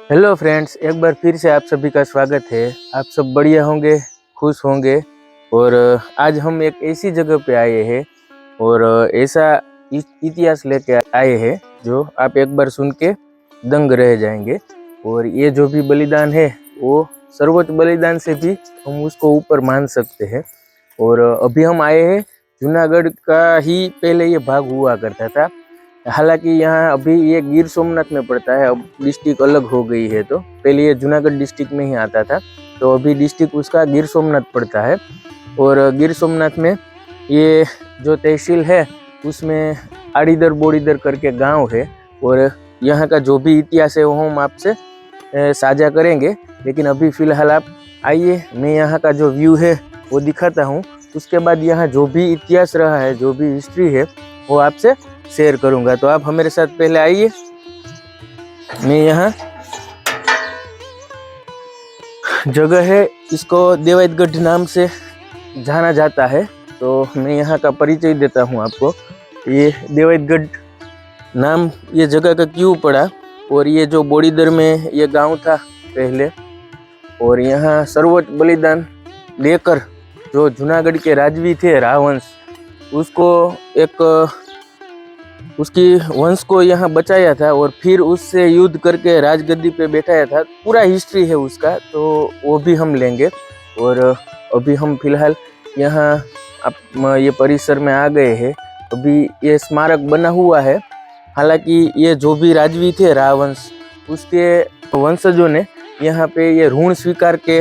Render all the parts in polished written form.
Hello friends, एक बार फिर से आप सभी का स्वागत है। आप सब बढ़िया होंगे, खुश होंगे। और आज हम एक ऐसी जगह पे आए हैं और ऐसा इतिहास लेके आए हैं जो आप एक बार सुन के दंग रह जाएंगे। और ये जो भी बलिदान है वो सर्वोच्च बलिदान से भी हम उसको ऊपर मान सकते हैं। और अभी हम आए हैं जूनागढ़ का ही पहले ये भाग हुआ करता था। हालांकि यहाँ अभी ये गिर सोमनाथ में पड़ता है, अब डिस्ट्रिक्ट अलग हो गई है। तो पहले ये जूनागढ़ डिस्ट्रिक्ट में ही आता था, तो अभी डिस्ट्रिक्ट उसका गिर सोमनाथ पड़ता है। और गिर सोमनाथ में ये जो तहसील है उसमें आड़ीदर बोड़ीदर करके गांव है। और यहाँ का जो भी इतिहास है वो हम आपसे साझा करेंगे। लेकिन अभी फ़िलहाल आप आइए, मैं यहाँ का जो व्यू है वो दिखाता हूँ। उसके बाद यहाँ जो भी इतिहास रहा है, जो भी हिस्ट्री है वो आपसे शेयर करूंगा। तो आप हमारे साथ पहले आइए। मैं यहाँ जगह है, इसको देवायतगढ़ नाम से जाना जाता है। तो मैं यहाँ का परिचय देता हूँ आपको। ये देवायतगढ़ नाम ये जगह का क्यों पड़ा, और ये जो बोड़ीदर में ये गांव था पहले, और यहाँ सर्वोच्च बलिदान देकर जो जूनागढ़ के राजवी थे रावंश, उसको एक उसकी वंश को यहाँ बचाया था और फिर उससे युद्ध करके राजगद्दी पे बैठाया था। पूरा हिस्ट्री है उसका, तो वो भी हम लेंगे। और अभी हम फिलहाल यहाँ आप ये परिसर में आ गए हैं। अभी ये स्मारक बना हुआ है। हालांकि ये जो भी राजवी थे रावंश, उसके वंशजों ने यहाँ पे ये ऋण स्वीकार के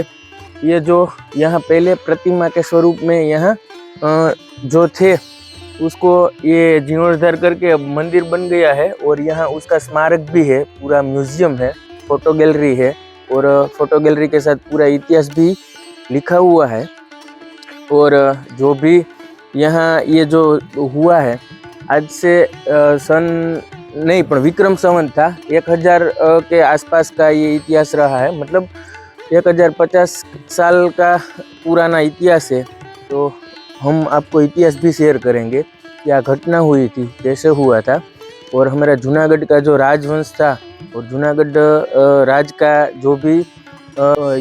ये जो यहाँ पहले प्रतिमा के स्वरूप में यहाँ जो थे उसको ये जीर्णोद्धार करके अब मंदिर बन गया है। और यहाँ उसका स्मारक भी है, पूरा म्यूजियम है, फोटो गैलरी है, और फोटो गैलरी के साथ पूरा इतिहास भी लिखा हुआ है। और जो भी यहाँ ये जो हुआ है आज से सन नहीं पर विक्रम संवत था 1000 के आसपास का ये इतिहास रहा है। मतलब 1050 साल का पुराना इतिहास है। तो हम आपको इतिहास भी शेयर करेंगे, क्या घटना हुई थी, कैसे हुआ था। और हमारा जूनागढ़ का जो राजवंश था और जूनागढ़ राज का जो भी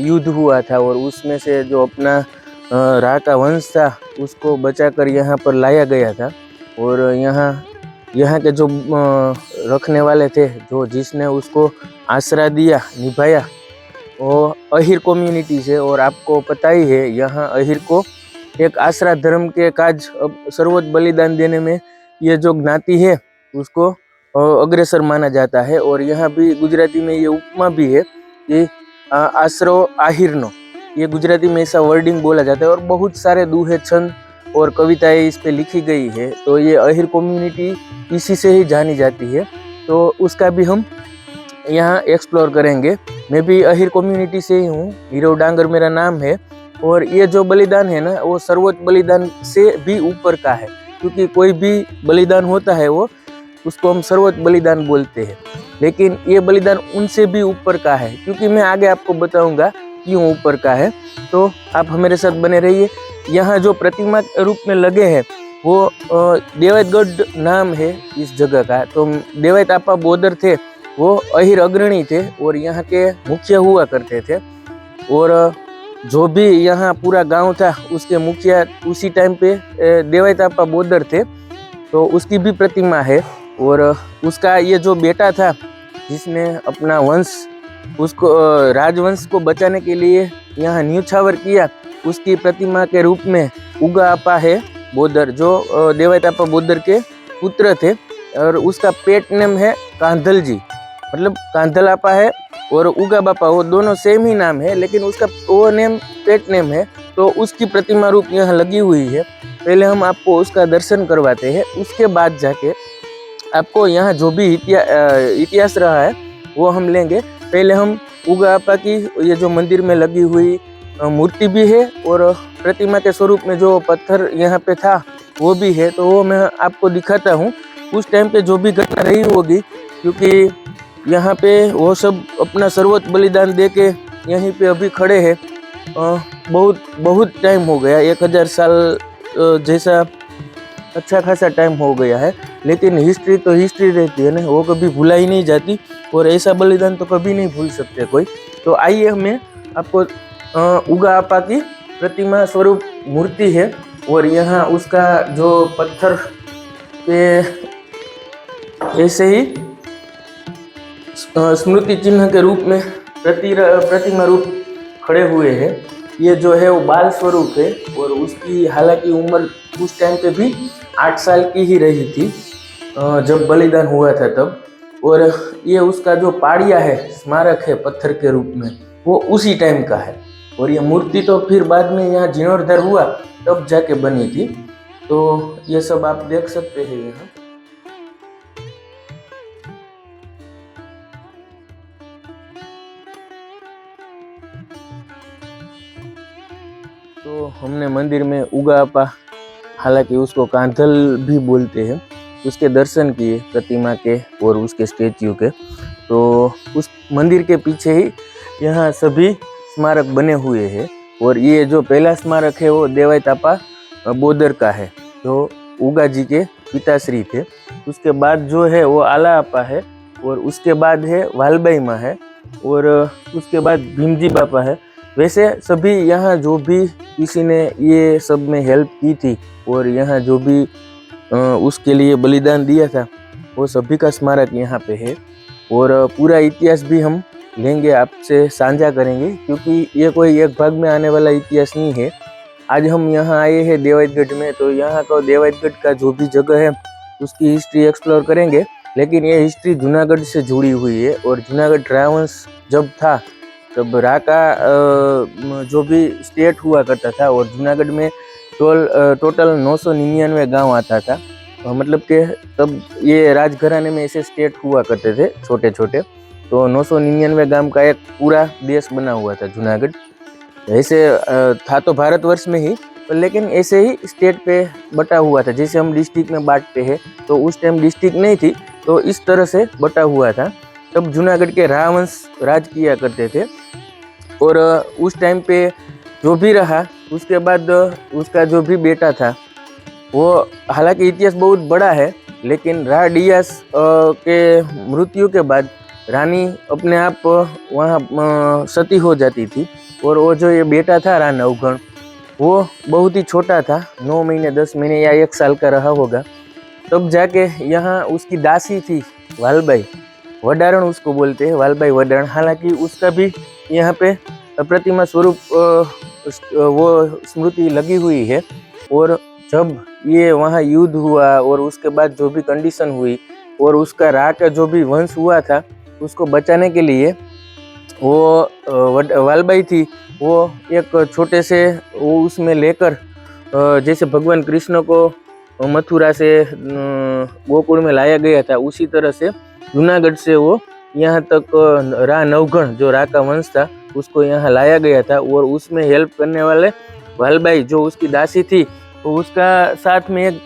युद्ध हुआ था, और उसमें से जो अपना राह का वंश था उसको बचाकर यहाँ पर लाया गया था। और यहाँ के जो रखने वाले थे, जो जिसने उसको आसरा दिया, निभाया, वो अहिर कम्युनिटी से। और आपको पता ही है यहाँ अहिर को एक आसरा धर्म के काज सर्वोच्च बलिदान देने में ये जो ज्ञाति है उसको अग्रसर माना जाता है। और यहाँ भी गुजराती में ये उपमा भी है कि आसरो आहिरनो, ये गुजराती में ऐसा वर्डिंग बोला जाता है। और बहुत सारे दूहे छंद और कविताएं इस पे लिखी गई है। तो ये अहिर कम्युनिटी इसी से ही जानी जाती है, तो उसका भी हम यहाँ एक्सप्लोर करेंगे। मैं भी अहिर कम्युनिटी से ही हूँ, हीरो डांगर मेरा नाम है। और ये जो बलिदान है ना, वो सर्वोच्च बलिदान से भी ऊपर का है, क्योंकि कोई भी बलिदान होता है वो उसको हम सर्वोच्च बलिदान बोलते हैं। लेकिन ये बलिदान उनसे भी ऊपर का है, क्योंकि मैं आगे आपको बताऊंगा क्यों ऊपर का है। तो आप हमारे साथ बने रहिए। यहाँ जो प्रतिमा रूप में लगे हैं वो देवायतगढ़ नाम है इस जगह का। तो देवायत आपा बोदर थे, वो अहिर अग्रणी थे और यहाँ के मुखिया हुआ करते थे। और जो भी यहाँ पूरा गांव था उसके मुखिया उसी टाइम पे देवायत आपा बोदर थे, तो उसकी भी प्रतिमा है। और उसका ये जो बेटा था जिसने अपना वंश, उसको राजवंश को बचाने के लिए यहाँ न्यूछावर किया, उसकी प्रतिमा के रूप में उगा आपा है बोदर, जो देवायत आपा बोदर के पुत्र थे। और उसका पेट नेम है कांधल जी, मतलब कांधल आपा है और उगा बापा, वो दोनों सेम ही नाम है, लेकिन उसका वो नेम पेट नेम है। तो उसकी प्रतिमा रूप यहाँ लगी हुई है। पहले हम आपको उसका दर्शन करवाते हैं, उसके बाद जाके आपको यहाँ जो भी इतिहास रहा है वो हम लेंगे। पहले हम उगा आपा की ये जो मंदिर में लगी हुई मूर्ति भी है और प्रतिमा के स्वरूप में जो पत्थर यहाँ पे था वो भी है, तो वो मैं आपको दिखाता हूँ। उस टाइम पे जो भी घटना रही होगी, क्योंकि यहाँ पे वो सब अपना सर्वोच्च बलिदान दे के यहीं पे अभी खड़े हैं। बहुत टाइम हो गया, 1000 साल जैसा अच्छा खासा टाइम हो गया है। लेकिन हिस्ट्री तो हिस्ट्री रहती है ना, वो कभी भुलाई नहीं जाती। और ऐसा बलिदान तो कभी नहीं भूल सकते कोई। तो आइए मैं आपको उगा आपा की प्रतिमा स्वरूप मूर्ति है और यहाँ उसका जो पत्थर पे ऐसे ही स्मृति चिन्ह के रूप में प्रतिमा रूप खड़े हुए हैं। ये जो है वो बाल स्वरूप है और उसकी हालांकि उम्र उस टाइम पे भी 8 साल की ही रही थी जब बलिदान हुआ था तब। और ये उसका जो पाड़िया है, स्मारक है पत्थर के रूप में, वो उसी टाइम का है। और ये मूर्ति तो फिर बाद में यहाँ जीर्णोद्धार हुआ तब जाके बनी थी। तो ये सब आप देख सकते हैं यहाँ। तो हमने मंदिर में उगा आपा, हालांकि उसको कांधल भी बोलते हैं, उसके दर्शन किए प्रतिमा के और उसके स्टेच्यू के। तो उस मंदिर के पीछे ही यहाँ सभी स्मारक बने हुए हैं। और ये जो पहला स्मारक है वो देवायत आपा बोदर का है, जो उगा जी के पिताश्री थे। उसके बाद जो है वो आला आपा है और उसके बाद है वालबाई माँ है और उसके बाद भीमजी बापा है। वैसे सभी यहाँ जो भी किसी ने ये सब में हेल्प की थी और यहाँ जो भी उसके लिए बलिदान दिया था वो सभी का स्मारक यहाँ पे है। और पूरा इतिहास भी हम लेंगे, आपसे साझा करेंगे, क्योंकि ये कोई एक भाग में आने वाला इतिहास नहीं है। आज हम यहाँ आए हैं देवायतगढ़ में, तो यहाँ का देवायतगढ़ का जो भी जगह है उसकी हिस्ट्री एक्सप्लोर करेंगे। लेकिन ये हिस्ट्री जूनागढ़ से जुड़ी हुई है और जूनागढ़ राजवंश जब था तब राका जो भी स्टेट हुआ करता था और जूनागढ़ में टोटल 999 गांव आता था। मतलब कि तब ये राजघराने में ऐसे स्टेट हुआ करते थे छोटे छोटे। तो 999 गांव का एक पूरा देश बना हुआ था जूनागढ़। ऐसे था तो भारतवर्ष में ही, लेकिन ऐसे ही स्टेट पे बटा हुआ था। जैसे हम डिस्ट्रिक्ट में बांटते हैं तो उस टाइम डिस्ट्रिक्ट नहीं थी, तो इस तरह से बटा हुआ था। तब जूनागढ़ के राजवंश राज किया करते थे और उस टाइम पे जो भी रहा उसके बाद उसका जो भी बेटा था वो, हालांकि इतिहास बहुत बड़ा है, लेकिन रा डियास के मृत्यु के बाद रानी अपने आप वहाँ सती हो जाती थी। और वो जो ये बेटा था रा नवगण, वो बहुत ही छोटा था, 9 महीने 10 महीने या 1 साल का रहा होगा। तब जाके यहाँ उसकी दासी थी वालबाई वडारण, उसको बोलते हैं वालबाई वडारण। हालांकि उसका भी यहाँ पे प्रतिमा स्वरूप वो स्मृति लगी हुई है। और जब ये वहाँ युद्ध हुआ और उसके बाद जो भी कंडीशन हुई और उसका रा का जो भी वंश हुआ था उसको बचाने के लिए वो वालबाई थी, वो एक छोटे से वो उसमें लेकर, जैसे भगवान कृष्ण को मथुरा से गोकुल में लाया गया था, उसी तरह से जूनागढ़ से वो यहाँ तक रा नवगण जो रा का वंश था उसको यहाँ लाया गया था। और उसमें हेल्प करने वाले वालबाई जो उसकी दासी थी, तो उसका साथ में एक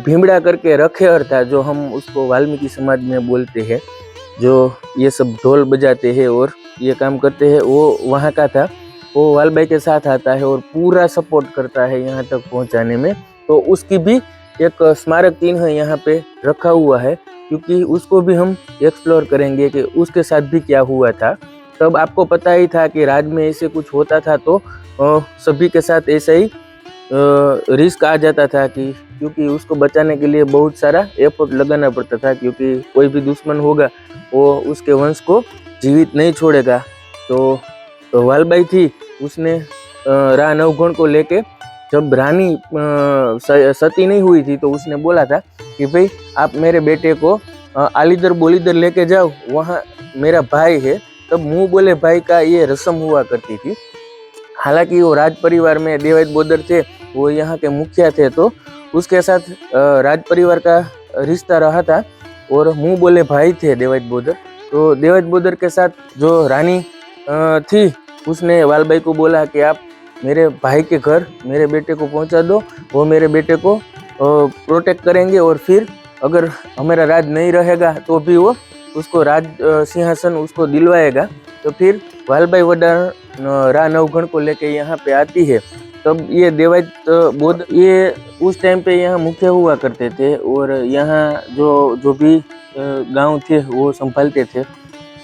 भीमड़ा करके रखेहर था, जो हम उसको वाल्मीकि समाज में बोलते हैं, जो ये सब ढोल बजाते हैं और ये काम करते हैं, वो वहाँ का था। वो वालबाई के साथ आता है और पूरा सपोर्ट करता है यहाँ तक पहुँचाने में। तो उसकी भी एक स्मारक चिन्ह यहाँ पे रखा हुआ है, क्योंकि उसको भी हम एक्सप्लोर करेंगे कि उसके साथ भी क्या हुआ था। तब आपको पता ही था कि राज में ऐसे कुछ होता था तो सभी के साथ ऐसा ही रिस्क आ जाता था, कि क्योंकि उसको बचाने के लिए बहुत सारा एफर्ट लगाना पड़ता था, क्योंकि कोई भी दुश्मन होगा वो उसके वंश को जीवित नहीं छोड़ेगा। तो वालबाई थी, उसने रा नवगण को लेके, जब रानी सती नहीं हुई थी तो उसने बोला था कि भाई आप मेरे बेटे को आलीदर बोलीदर लेके जाओ, वहाँ मेरा भाई है। तब मुँह बोले भाई का ये रस्म हुआ करती थी। हालांकि वो राज परिवार में देवायत बोदर थे, वो यहाँ के मुखिया थे, तो उसके साथ राज परिवार का रिश्ता रहा था और मुँह बोले भाई थे देवायत बोदर। तो देवायत बोदर के साथ जो रानी थी उसने वालबाई को बोला कि आप मेरे भाई के घर मेरे बेटे को पहुंचा दो, वो मेरे बेटे को प्रोटेक्ट करेंगे और फिर अगर हमारा राज नहीं रहेगा तो भी वो उसको राज सिंहासन उसको दिलवाएगा। तो फिर वालबाई वडारण रा नवगण को लेके यहाँ पे आती है। तब ये देवायत बोध ये उस टाइम पे यहाँ मुख्य हुआ करते थे और यहाँ जो भी गांव थे वो संभालते थे।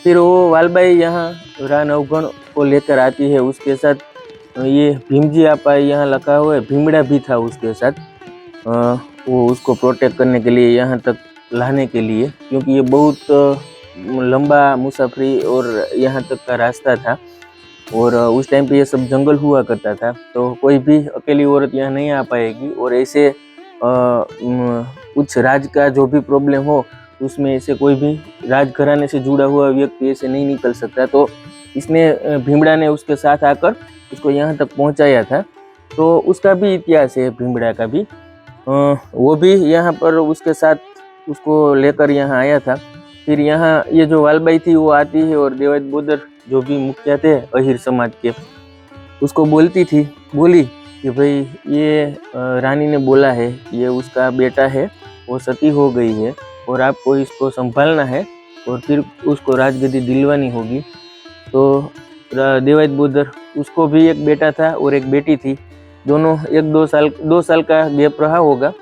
फिर वो वालबाई यहाँ रा नवगण को लेकर आती है, उसके साथ ये भीमजी आपा यहाँ लगा हुआ है, भीमड़ा भी था उसके साथ। वो उसको प्रोटेक्ट करने के लिए यहाँ तक लाने के लिए, क्योंकि ये बहुत लंबा मुसाफरी और यहाँ तक का रास्ता था और उस टाइम पे ये सब जंगल हुआ करता था, तो कोई भी अकेली औरत यहाँ नहीं आ पाएगी और ऐसे कुछ राज का जो भी प्रॉब्लम हो उसमें ऐसे कोई भी राजघराने से जुड़ा हुआ व्यक्ति ऐसे नहीं निकल सकता। तो इसने भीमड़ा ने उसके साथ आकर उसको यहाँ तक पहुँचाया था। तो उसका भी इतिहास है भीमड़ा का भी। वो भी यहाँ पर उसके साथ उसको लेकर यहाँ आया था। फिर यहाँ ये जो वालबाई थी वो आती है और देवायत बोदर जो भी मुखिया थे अहिर समाज के, उसको बोली कि भाई ये रानी ने बोला है ये उसका बेटा है, वो सती हो गई है और आपको इसको संभालना है और फिर उसको राजगद्दी दिलवानी होगी। तो देवायत बोदर, उसको भी एक बेटा था और एक बेटी थी, दोनों 2 साल का गैप रहा होगा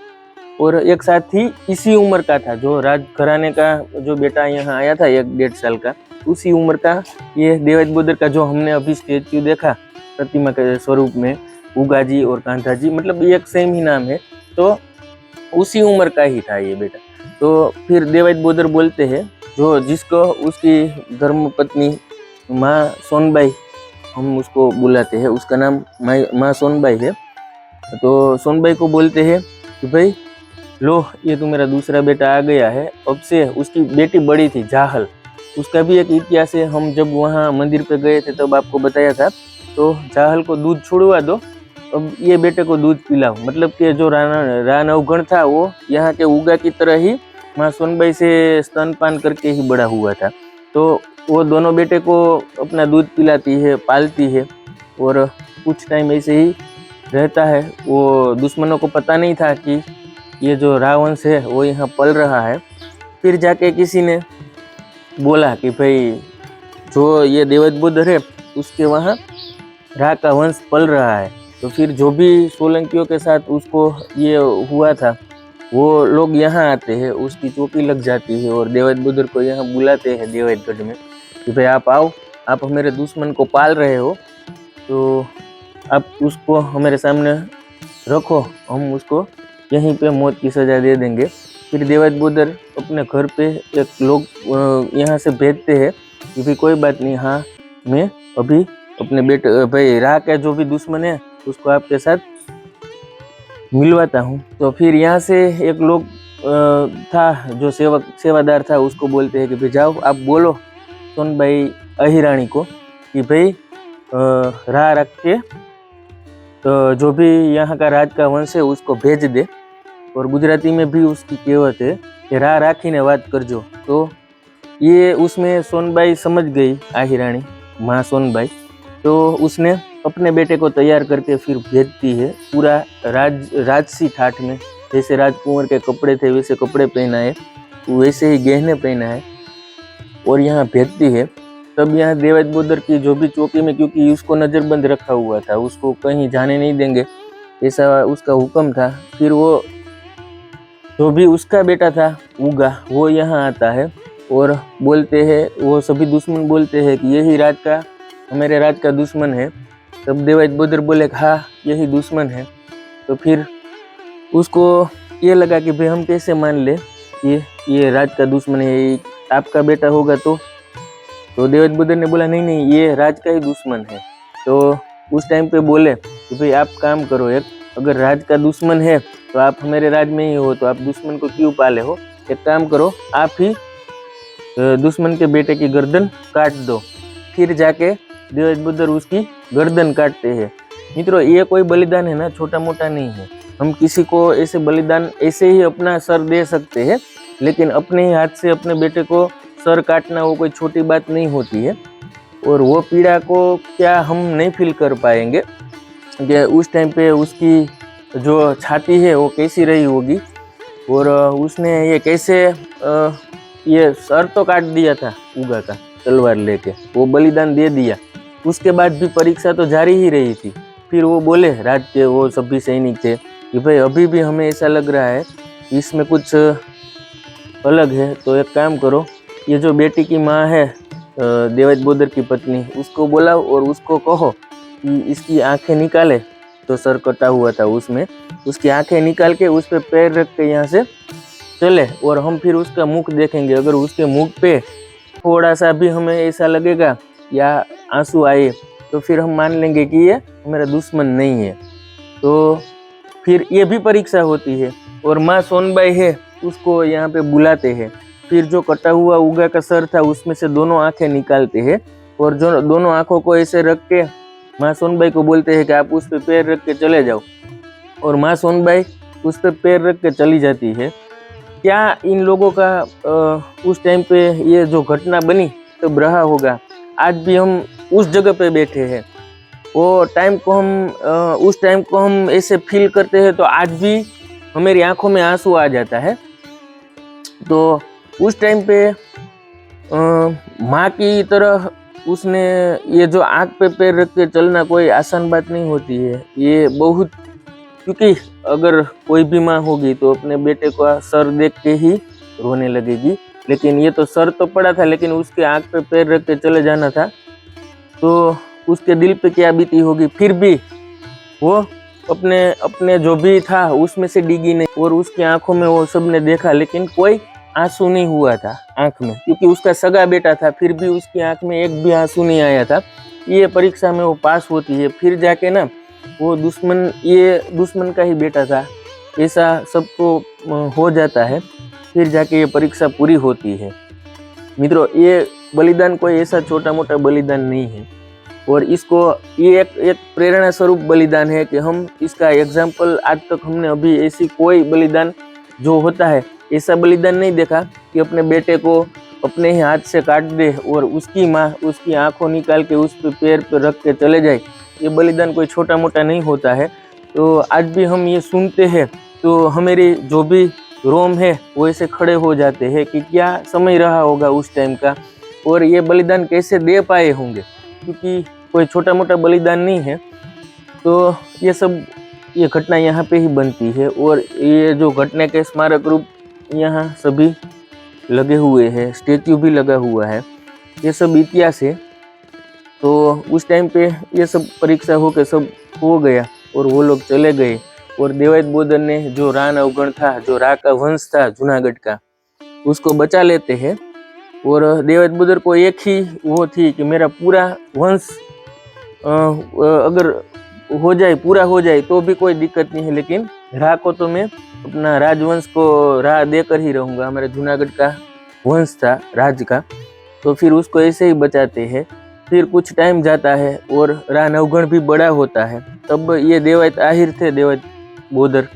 और एक साथ ही इसी उम्र का था। जो राजघराने का जो बेटा यहाँ आया था 1-1.5 साल का, उसी उम्र का ये देवायत बोदर का जो हमने अभी स्टेच्यू देखा प्रतिमा के स्वरूप में, उगाजी और कांधाजी, मतलब एक सेम ही नाम है, तो उसी उम्र का ही था ये बेटा। तो फिर देवायत बोदर बोलते हैं जो जिसको उसकी धर्मपत्नी माँ सोनबाई हम उसको बुलाते हैं, उसका नाम माँ सोनबाई है। तो सोनबाई को बोलते हैं कि भाई लो ये तो मेरा दूसरा बेटा आ गया है। अब से उसकी बेटी बड़ी थी जाहल, उसका भी एक इतिहास है, हम जब वहाँ मंदिर पे गए थे तब आपको बताया था। तो जाहल को दूध छुड़वा दो, अब ये बेटे को दूध पिलाओ, मतलब कि जो रा नवगण था वो यहाँ के उगा की तरह ही माँ सोनबाई से स्तनपान करके ही बड़ा हुआ था। तो वो दोनों बेटे को अपना दूध पिलाती है, पालती है और कुछ टाइम ऐसे ही रहता है। वो दुश्मनों को पता नहीं था कि ये जो रावंश है वो यहाँ पल रहा है। फिर जाके किसी ने बोला कि भाई जो ये देवायत बोदर है उसके वहाँ रा का वंश पल रहा है। तो फिर जो भी सोलंकियों के साथ उसको ये हुआ था वो लोग यहाँ आते हैं, उसकी चौकी लग जाती है और देवायत बोदर को यहाँ बुलाते हैं देवायतगढ़ में कि भाई आप आओ, आप हमारे दुश्मन को पाल रहे हो तो आप उसको हमारे सामने रखो, हम उसको यहीं पे मौत की सज़ा दे देंगे। फिर देवायत बोदर अपने घर पे एक लोग यहाँ से भेजते हैं कि भाई कोई बात नहीं, हाँ मैं अभी अपने बेटे भाई रा का जो भी दुश्मन है उसको आपके साथ मिलवाता हूँ। तो फिर यहाँ से एक लोग था जो सेवादार था, उसको बोलते हैं कि भाई जाओ आप बोलो सोनबाई अहिरानी को कि भाई रा रख के तो जो भी यहाँ का राज का वंश है उसको भेज दे। और गुजराती में भी उसकी कहावत है कि रा राखी ने बात कर जो। तो ये उसमें सोनबाई समझ गई, आहिरानी माँ सोनबाई, तो उसने अपने बेटे को तैयार करके फिर भेजती है पूरा राजसी ठाठ में, जैसे राजकुंवर के कपड़े थे वैसे कपड़े पहनाए, वैसे ही गहने पहनाए और यहाँ भेजती है। तब यहाँ देवायत बोदर की जो भी चौकी में, क्योंकि उसको नज़रबंद रखा हुआ था, उसको कहीं जाने नहीं देंगे ऐसा उसका हुक्म था। फिर वो जो भी उसका बेटा था उगा वो यहाँ आता है और बोलते हैं, वो सभी दुश्मन बोलते हैं कि यही हमारे राज का दुश्मन है। तब देवायत बोदर बोले हाँ यही दुश्मन है। तो फिर उसको ये लगा कि भाई हम कैसे मान ले ये राज का दुश्मन है, आपका बेटा होगा तो देवायत बोदर ने बोला नहीं ये राज का ही दुश्मन है। तो उस टाइम पे बोले कि भाई आप काम करो, एक अगर राज का दुश्मन है तो आप हमारे राज में ही हो, तो आप दुश्मन को क्यों पाले हो, एक काम करो आप ही दुश्मन के बेटे की गर्दन काट दो। फिर जाके देवायत बोदर उसकी गर्दन काटते हैं। मित्रों ये कोई बलिदान है ना, छोटा मोटा नहीं है। हम किसी को ऐसे बलिदान ऐसे ही अपना सर दे सकते हैं, लेकिन अपने ही हाथ से अपने बेटे को सर काटना वो कोई छोटी बात नहीं होती है। और वो पीड़ा को क्या हम नहीं फील कर पाएंगे कि उस टाइम पे उसकी जो छाती है वो कैसी रही होगी और उसने ये कैसे ये सर तो काट दिया था उगा का तलवार लेके, वो बलिदान दे दिया। उसके बाद भी परीक्षा तो जारी ही रही थी। फिर वो बोले राज के वो सभी सैनिक थे कि भाई अभी भी हमें ऐसा लग रहा है इसमें कुछ अलग है। तो एक काम करो, ये जो बेटी की माँ है देवायत बोदर की पत्नी, उसको बुलाओ और उसको कहो कि इसकी आंखें निकाले। तो सर कटा हुआ था उसमें, उसकी आंखें निकाल के उस पर पैर रख के यहाँ से चले, और हम फिर उसका मुख देखेंगे। अगर उसके मुख पे थोड़ा सा भी हमें ऐसा लगेगा या आंसू आए, तो फिर हम मान लेंगे कि ये मेरा दुश्मन नहीं है। तो फिर ये भी परीक्षा होती है। और माँ सोनबाई है, उसको यहाँ पे बुलाते हैं। फिर जो कटा हुआ उगा का सर था, उसमें से दोनों आंखें निकालते हैं, और जो दोनों आंखों को ऐसे रख के माँ सोनबाई को बोलते हैं कि आप उस पर पैर रख के चले जाओ। और माँ सोनबाई उस पर पैर रख के चली जाती है। क्या इन लोगों का उस टाइम पे ये जो घटना बनी तब रहा होगा। आज भी हम उस जगह पे बैठे हैं, वो टाइम को हम उस टाइम को हम ऐसे फील करते हैं, तो आज भी हमारी आंखों में आंसू आ जाता है। तो उस टाइम पे माँ की तरह उसने ये जो आँख पे पैर रख के चलना कोई आसान बात नहीं होती है। ये बहुत, क्योंकि अगर कोई भी माँ होगी तो अपने बेटे का सर देख के ही रोने लगेगी, लेकिन ये तो सर तो पड़ा था, लेकिन उसके आँख पे पैर रख के चले जाना था, तो उसके दिल पे क्या बीती होगी। फिर भी वो अपने जो भी था उसमें से डिगी नहीं, और उसकी आंखों में वो सबने देखा, लेकिन कोई आंसू नहीं हुआ था आंख में, क्योंकि उसका सगा बेटा था। फिर भी उसकी आंख में एक भी आंसू नहीं आया था। ये परीक्षा में वो पास होती है। फिर जाके ना वो दुश्मन का ही बेटा था, ऐसा सबको हो जाता है। फिर जाके ये परीक्षा पूरी होती है। मित्रों, ये बलिदान कोई ऐसा छोटा मोटा बलिदान नहीं है, और इसको ये एक प्रेरणा स्वरूप बलिदान है कि हम इसका एग्जाम्पल आज तक हमने अभी ऐसी कोई बलिदान जो होता है ऐसा बलिदान नहीं देखा कि अपने बेटे को अपने ही हाथ से काट दे और उसकी माँ उसकी आंखों निकाल के उस पे पैर पे रख के चले जाए। ये बलिदान कोई छोटा मोटा नहीं होता है। तो आज भी हम ये सुनते हैं तो हमारी जो भी रोम है वो ऐसे खड़े हो जाते हैं कि क्या समय रहा होगा उस टाइम का, और ये बलिदान कैसे दे पाए होंगे, क्योंकि कोई छोटा मोटा बलिदान नहीं है। तो ये घटना यहाँ पे ही बनती है, और ये जो घटना के स्मारक रूप यहाँ सभी लगे हुए हैं, स्टेच्यू भी लगा हुआ है, ये सब इतिहास है। तो उस टाइम पे ये सब परीक्षा हो के सब हो गया और वो लोग चले गए, और देवायत बोदर ने जो रा नवगण था, जो रा का वंश था जूनागढ़ का, उसको बचा लेते हैं। और देवायत बोदर को एक ही वो थी कि मेरा पूरा वंश अगर पूरा हो जाए तो भी कोई दिक्कत नहीं है, लेकिन रा को तो मैं अपना राजवंश को रा देकर ही रहूँगा। हमारे जूनागढ़ का वंश था राज का, तो फिर उसको ऐसे ही बचाते हैं। फिर कुछ टाइम जाता है और रा नवगण भी बड़ा होता है। तब ये देवायत आहिर थे, देवायत बोदर,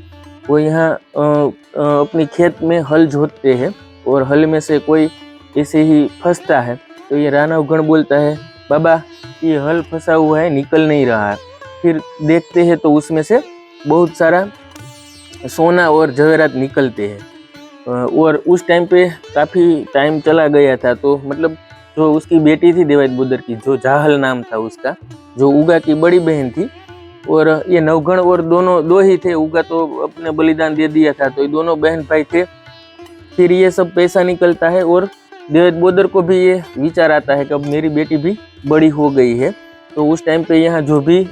वो यहाँ अपनी खेत में हल जोतते हैं, और हल में से कोई ऐसे ही फंसता है। तो ये रा नवगण बोलता है, बाबा ये हल फंसा हुआ है, निकल नहीं रहा है। फिर देखते हैं तो उसमें से बहुत सारा सोना और जवेरात निकलते हैं। और उस टाइम पे काफ़ी टाइम चला गया था, तो मतलब जो उसकी बेटी थी देवायत बोदर की, जो जाहल नाम था उसका, जो उगा की बड़ी बहन थी, और ये नवगण और दो ही थे। उगा तो अपने बलिदान दे दिया था, तो ये दोनों बहन भाई थे। फिर ये सब पैसा निकलता है, और देवायत बोदर को भी ये विचार आता है कि अब मेरी बेटी भी बड़ी हो गई है। तो उस टाइम पे यहाँ जो भी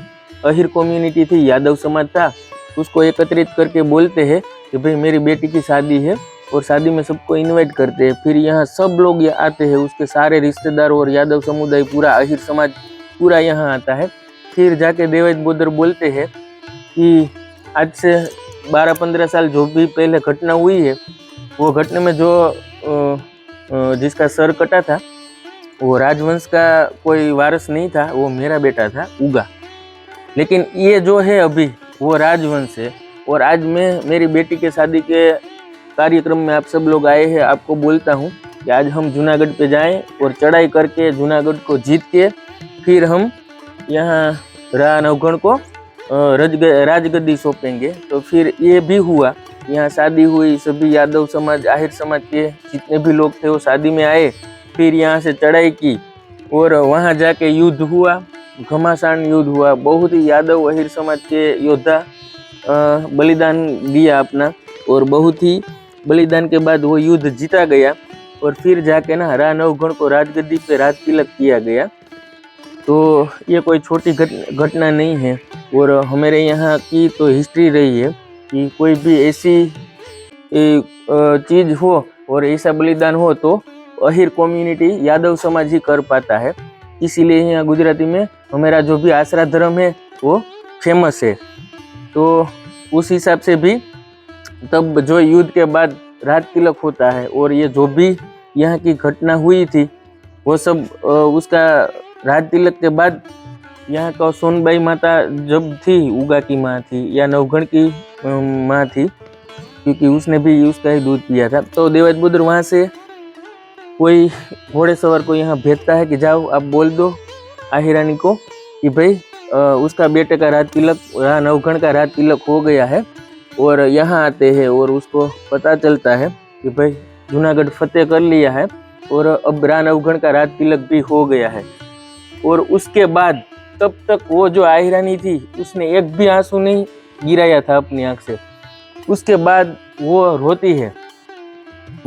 अहिर कम्युनिटी थी, यादव समाज था, उसको एकत्रित करके बोलते हैं कि भाई मेरी बेटी की शादी है, और शादी में सबको इनवाइट करते हैं। फिर यहाँ सब लोग आते हैं, उसके सारे रिश्तेदार और यादव समुदाय पूरा, अहिर समाज पूरा यहाँ आता है। फिर जाके देवायत बोदर बोलते हैं कि आज से 12-15 साल जो भी पहले घटना हुई है, वो घटना में जो जिसका सर कटा था वो राजवंश का कोई वारिस नहीं था, वो मेरा बेटा था उगा। लेकिन ये जो है अभी वो राजवंश है, और आज मैं मेरी बेटी के शादी के कार्यक्रम में आप सब लोग आए हैं। आपको बोलता हूँ कि आज हम जूनागढ़ पे जाएं और चढ़ाई करके जूनागढ़ को जीत के फिर हम यहाँ रा नवगण को राजगद्दी सौंपेंगे। तो फिर ये भी हुआ, यहाँ शादी हुई, सभी यादव समाज, आहिर समाज के जितने भी लोग थे वो शादी में आए। फिर यहाँ से चढ़ाई की और वहाँ जाके युद्ध हुआ, घमासान युद्ध हुआ। बहुत ही यादव अहिर समाज के योद्धा बलिदान दिया अपना, और बहुत ही बलिदान के बाद वो युद्ध जीता गया और फिर जाके ना रा नवघण को राजगद्दी पे राज तिलक किया गया। तो ये कोई छोटी घटना नहीं है और हमारे यहाँ की तो हिस्ट्री रही है कि कोई भी ऐसी चीज़ हो और ऐसा बलिदान हो तो अहिर कम्युनिटी यादव समाज ही कर पाता है। इसीलिए यहाँ गुजराती में हमारा जो भी आसरा धर्म है वो फेमस है। तो उस हिसाब से भी तब जो युद्ध के बाद राज तिलक होता है और ये जो भी यहाँ की घटना हुई थी वो सब उसका राज तिलक के बाद यहाँ का सोनबाई माता जब थी, उगा की माँ थी या नवघण की माँ थी, क्योंकि उसने भी उसका ही दूध पिया था। तो देवायत बुद्र वहाँ से कोई घोड़े सवार को यहाँ भेजता है कि जाओ आप बोल दो आहिरानी को कि भाई उसका बेटे का राज तिलक, नवघण का राज तिलक हो गया है। और यहाँ आते हैं और उसको पता चलता है कि भाई जूनागढ़ फतेह कर लिया है और अब रा नवघण का राज तिलक भी हो गया है। और उसके बाद तब तक वो जो आहिरानी थी उसने एक भी आंसू नहीं गिराया था अपनी आंख से। उसके बाद वो रोती है,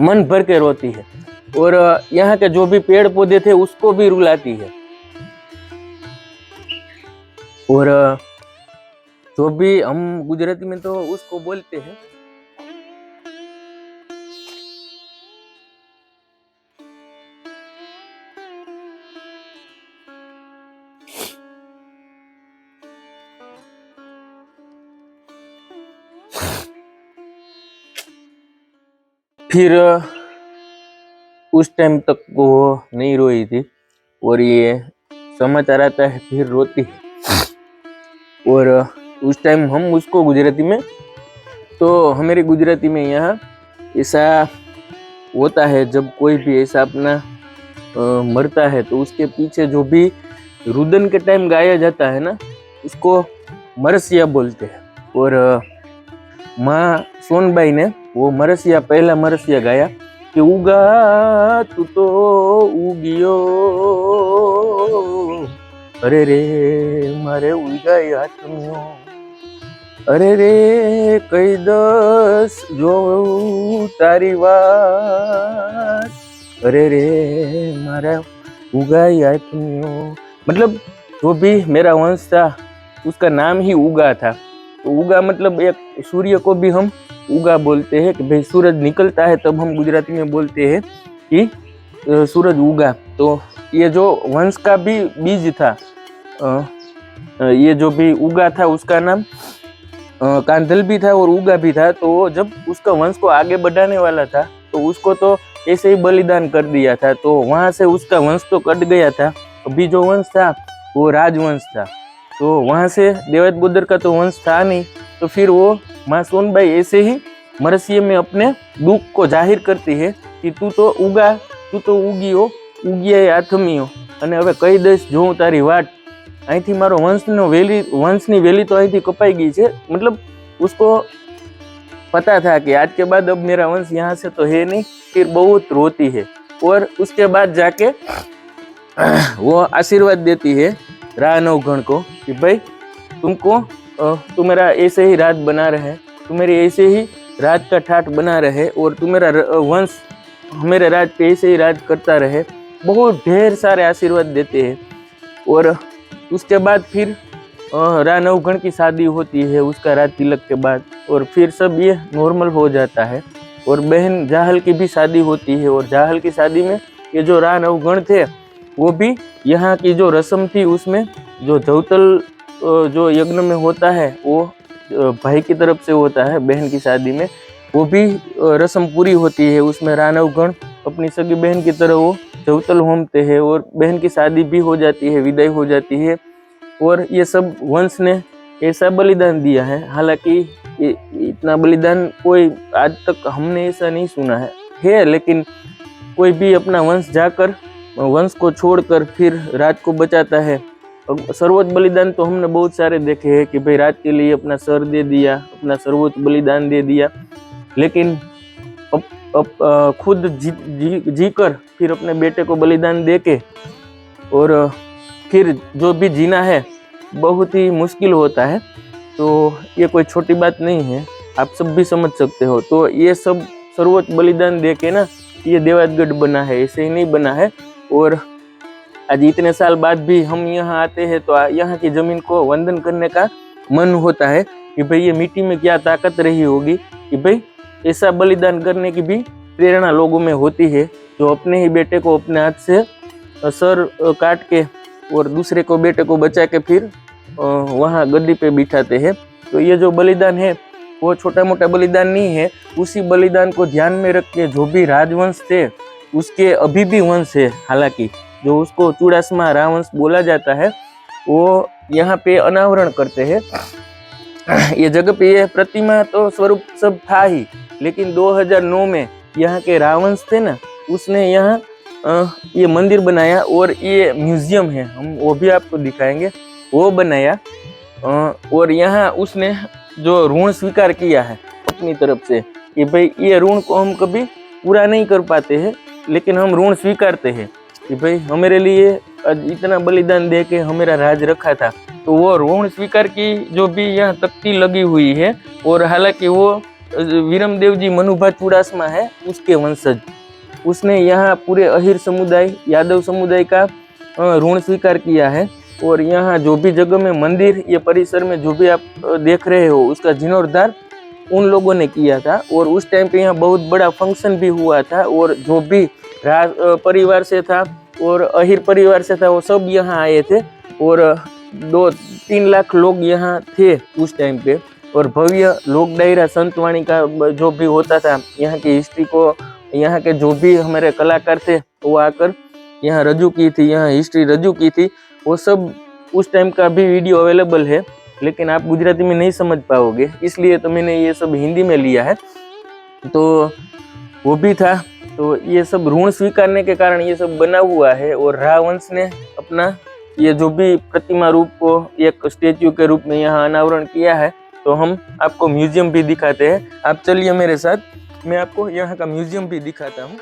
मन भर के रोती है और यहाँ के जो भी पेड़ पौधे थे उसको भी रुलाती है। और जो भी हम गुजराती में तो उसको बोलते हैं फिर उस टाइम तक वो नहीं रोई थी और ये समाचार आता है फिर रोती है। और उस टाइम हम उसको गुजराती में, तो हमारी गुजराती में यहाँ ऐसा होता है जब कोई भी ऐसा अपना मरता है तो उसके पीछे जो भी रुदन के टाइम गाया जाता है ना, उसको मरसिया बोलते हैं। और माँ सोनबाई ने वो मरसिया, पहला मरसिया गाया कि उगा तू तो उगियो, अरे रे मारे उगा आत्म्यो, अरे रे कई दस जो तारी बात, अरे रे मारा उगा आत्म्यो। मतलब जो भी मेरा वंश था उसका नाम ही उगा था। तो उगा मतलब एक सूर्य को भी हम उगा बोलते हैं कि भाई सूरज निकलता है, तब हम गुजराती में बोलते हैं कि सूरज उगा। तो ये जो वंश का भी बीज था, ये जो भी उगा था उसका नाम कांधल भी था और उगा भी था। तो जब उसका वंश को आगे बढ़ाने वाला था तो उसको तो ऐसे ही बलिदान कर दिया था, तो वहाँ से उसका वंश तो कट गया था। अभी जो वंश था वो राजवंश था, तो वहाँ से देवायत बुद्र का तो वंश था नहीं। तो फिर वो माँ सोनबाई ऐसे ही मरसिये में अपने दुख को जाहिर करती है कि तू तो उगा, तू तो उगियो, उगिया आथमियो, અને હવે કઈ દઈશ જોઉં તારી વાટ, અહીંથી મારો વંશની વેલી તો અહીંથી કપાઈ ગઈ છે। मतलब उसको पता था कि आज के बाद अब मेरा वंश यहाँ से तो है नहीं। फिर बहुत रोती है और उसके बाद जाके वो आशीर्वाद देती है रा नवघण को कि भाई तुमको तुम्हारा ऐसे ही राज बना रहे, तुम्हारी ऐसे ही राज का ठाठ बना रहे और तुम्हारा वंश मेरे राज पे ऐसे ही राज करता रहे। बहुत ढेर सारे आशीर्वाद देते हैं। और उसके बाद फिर रा नवघण की शादी होती है उसका राज तिलक के बाद, और फिर सब ये नॉर्मल हो जाता है। और बहन जाहल की भी शादी होती है और जाहल की शादी में ये जो रा नवघण थे वो भी यहाँ की जो रस्म थी उसमें जो जवतल जो यज्ञ में होता है वो भाई की तरफ से होता है, बहन की शादी में वो भी रस्म पूरी होती है। उसमें रा नवघण अपनी सगी बहन की तरह वो जवतल होमते हैं और बहन की शादी भी हो जाती है, विदाई हो जाती है। और ये सब वंश ने ऐसा बलिदान दिया है, हालांकि इतना बलिदान कोई आज तक हमने ऐसा नहीं सुना है, लेकिन कोई भी अपना वंश जाकर वंश को छोड़कर फिर राज को बचाता है। सर्वोच्च बलिदान तो हमने बहुत सारे देखे हैं कि भाई राज के लिए अपना सर दे दिया, अपना सर्वोच्च बलिदान दे दिया, लेकिन अब खुद जी कर फिर अपने बेटे को बलिदान दे के और फिर जो भी जीना है बहुत ही मुश्किल होता है। तो ये कोई छोटी बात नहीं है, आप सब भी समझ सकते हो। तो ये सब सर्वोच्च बलिदान दे के ना ये देवायतगढ़ बना है, ऐसे ही नहीं बना है। और आज इतने साल बाद भी हम यहाँ आते हैं तो यहाँ की जमीन को वंदन करने का मन होता है कि भाई ये मिट्टी में क्या ताकत रही होगी कि भाई ऐसा बलिदान करने की भी प्रेरणा लोगों में होती है, जो अपने ही बेटे को अपने हाथ से सर काट के और दूसरे को बेटे को बचा के फिर वहाँ गद्दी पे बिठाते हैं। तो ये जो बलिदान है वो छोटा मोटा बलिदान नहीं है। उसी बलिदान को ध्यान में रख के जो भी राजवंश थे उसके अभी भी वंश है, हालांकि जो उसको चूड़ासमा राजवंश बोला जाता है, वो यहाँ पे अनावरण करते हैं। ये जगह पे ये प्रतिमा तो स्वरूप सब था ही, लेकिन 2009 में यहाँ के राजवंश थे ना, उसने यहाँ ये मंदिर बनाया और ये म्यूजियम है, हम वो भी आपको दिखाएंगे, वो बनाया। और यहाँ उसने जो ऋण स्वीकार किया है अपनी तरफ से कि भाई ये ऋण को हम कभी पूरा नहीं कर पाते हैं, लेकिन हम ऋण स्वीकारते हैं कि भाई हमारे लिए इतना बलिदान दे के हमारा राज रखा था। तो वो ऋण स्वीकार की जो भी यहाँ तख्ती लगी हुई है, और हालांकि वो वीरमदेव जी मनुभा चूड़ासमा है उसके वंशज, उसने यहाँ पूरे अहिर समुदाय यादव समुदाय का ऋण स्वीकार किया है। और यहाँ जो भी जगह में मंदिर, ये परिसर में जो भी आप देख रहे हो, उसका जीर्णोद्धार उन लोगों ने किया था। और उस टाइम पे यहाँ बहुत बड़ा फंक्शन भी हुआ था, और जो भी राज परिवार से था और अहिर परिवार से था वो सब यहाँ आए थे, और 2-3 लाख लोग यहाँ थे उस टाइम पे। और भव्य लोक डायरा संतवाणी का जो भी होता था, यहाँ की हिस्ट्री को, यहाँ के जो भी हमारे कलाकार थे वो आकर यहाँ रजू की थी, यहाँ हिस्ट्री रजू की थी, वो सब उस टाइम का भी वीडियो अवेलेबल है, लेकिन आप गुजराती में नहीं समझ पाओगे, इसलिए तो मैंने ये सब हिंदी में लिया है। तो वो भी था, तो ये सब ऋण स्वीकारने के कारण ये सब बना हुआ है। और रावंश ने अपना ये जो भी प्रतिमा रूप को एक स्टेच्यू के रूप में यहाँ अनावरण किया है। तो हम आपको म्यूजियम भी दिखाते हैं, आप चलिए मेरे साथ, मैं आपको यहाँ का म्यूजियम भी दिखाता हूँ।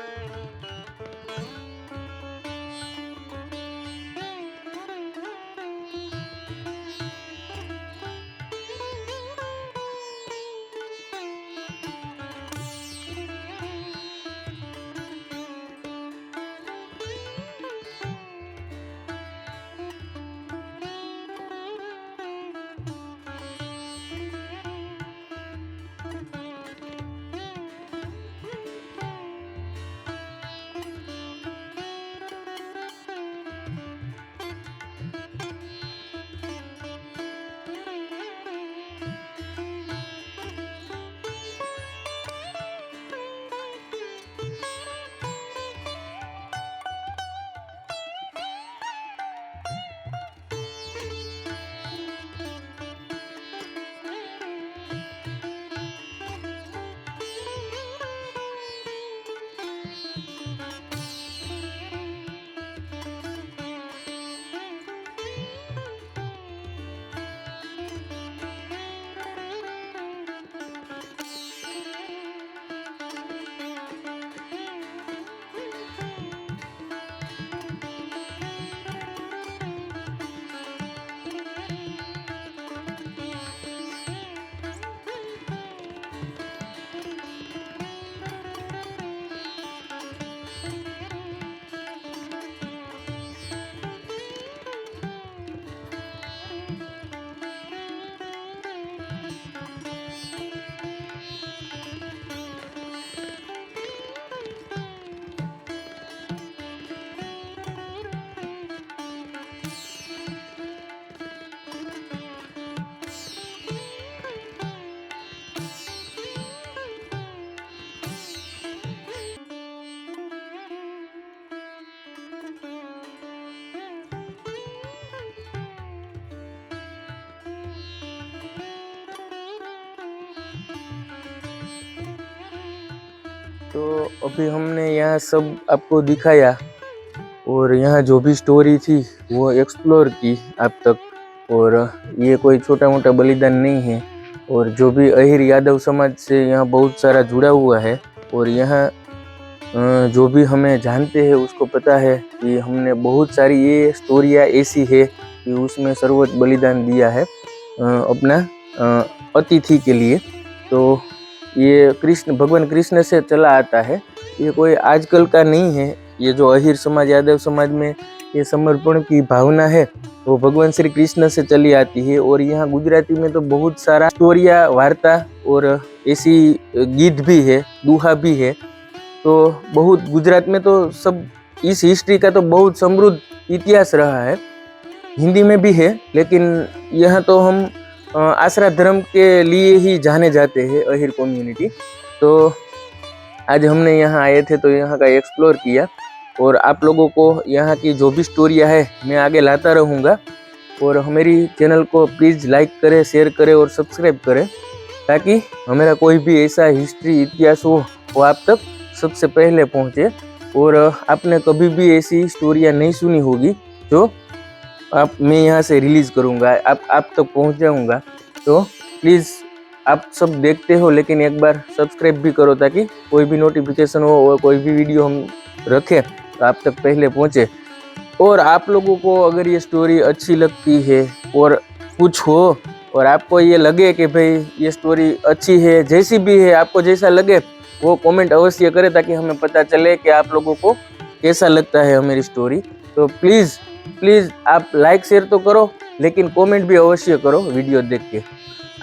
तो अभी हमने यहाँ सब आपको दिखाया, और यहाँ जो भी स्टोरी थी वो एक्सप्लोर की आप तक। और ये कोई छोटा मोटा बलिदान नहीं है, और जो भी अहिर यादव समाज से यहाँ बहुत सारा जुड़ा हुआ है, और यहाँ जो भी हमें जानते हैं उसको पता है कि हमने बहुत सारी ये स्टोरियाँ ऐसी है कि उसमें सर्वोच्च बलिदान दिया है अपना अतिथि के लिए। तो ये कृष्ण, भगवान कृष्ण से चला आता है। ये कोई आजकल का नहीं है। ये जो अहिर समाज, यादव समाज में ये समर्पण की भावना है वो भगवान श्री कृष्ण से चली आती है। और यहाँ गुजराती में तो बहुत सारा स्टोरिया, वार्ता और ऐसी गीत भी है, दूहा भी है। तो बहुत गुजरात में तो सब इस हिस्ट्री का तो बहुत समृद्ध इतिहास रहा है। हिंदी में भी है, लेकिन यहाँ तो हम आसरा धर्म के लिए ही जाने जाते हैं, अहिर कम्युनिटी। तो आज हमने यहाँ आए थे तो यहाँ का एक्सप्लोर किया, और आप लोगों को यहाँ की जो भी स्टोरियाँ है मैं आगे लाता रहूँगा। और हमारी चैनल को प्लीज़ लाइक करें, शेयर करें और सब्सक्राइब करें, ताकि हमारा कोई भी ऐसा हिस्ट्री, इतिहास हो वो आप तक सबसे पहले पहुँचे। और आपने कभी भी ऐसी स्टोरियाँ नहीं सुनी होगी जो मैं यहाँ से रिलीज़ करूँगा, आप तक पहुँचाऊँगा। तो प्लीज़ आप सब देखते हो, लेकिन एक बार सब्सक्राइब भी करो, ताकि कोई भी नोटिफिकेशन हो और कोई भी वीडियो हम रखें तो आप तक पहले पहुँचे। और आप लोगों को अगर ये स्टोरी अच्छी लगती है और कुछ हो और आपको ये लगे कि भाई ये स्टोरी अच्छी है, जैसी भी है, आपको जैसा लगे वो कमेंट अवश्य करें, ताकि हमें पता चले कि आप लोगों को कैसा लगता है हमारी स्टोरी। तो प्लीज़ आप लाइक शेयर तो करो, लेकिन कमेंट भी अवश्य करो वीडियो देख के।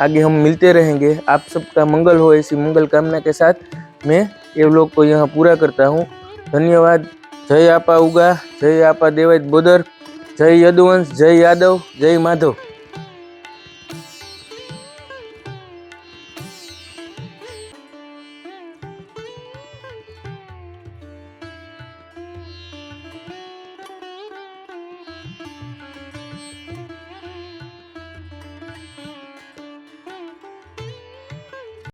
आगे हम मिलते रहेंगे। आप सबका मंगल हो, ऐसी मंगल कामना के साथ मैं ये व्लॉग को यहाँ पूरा करता हूँ। धन्यवाद। जय आपा उगा, जय आपा देवायत बोदर, जय यदुवंश, जय यादव, जय माधव।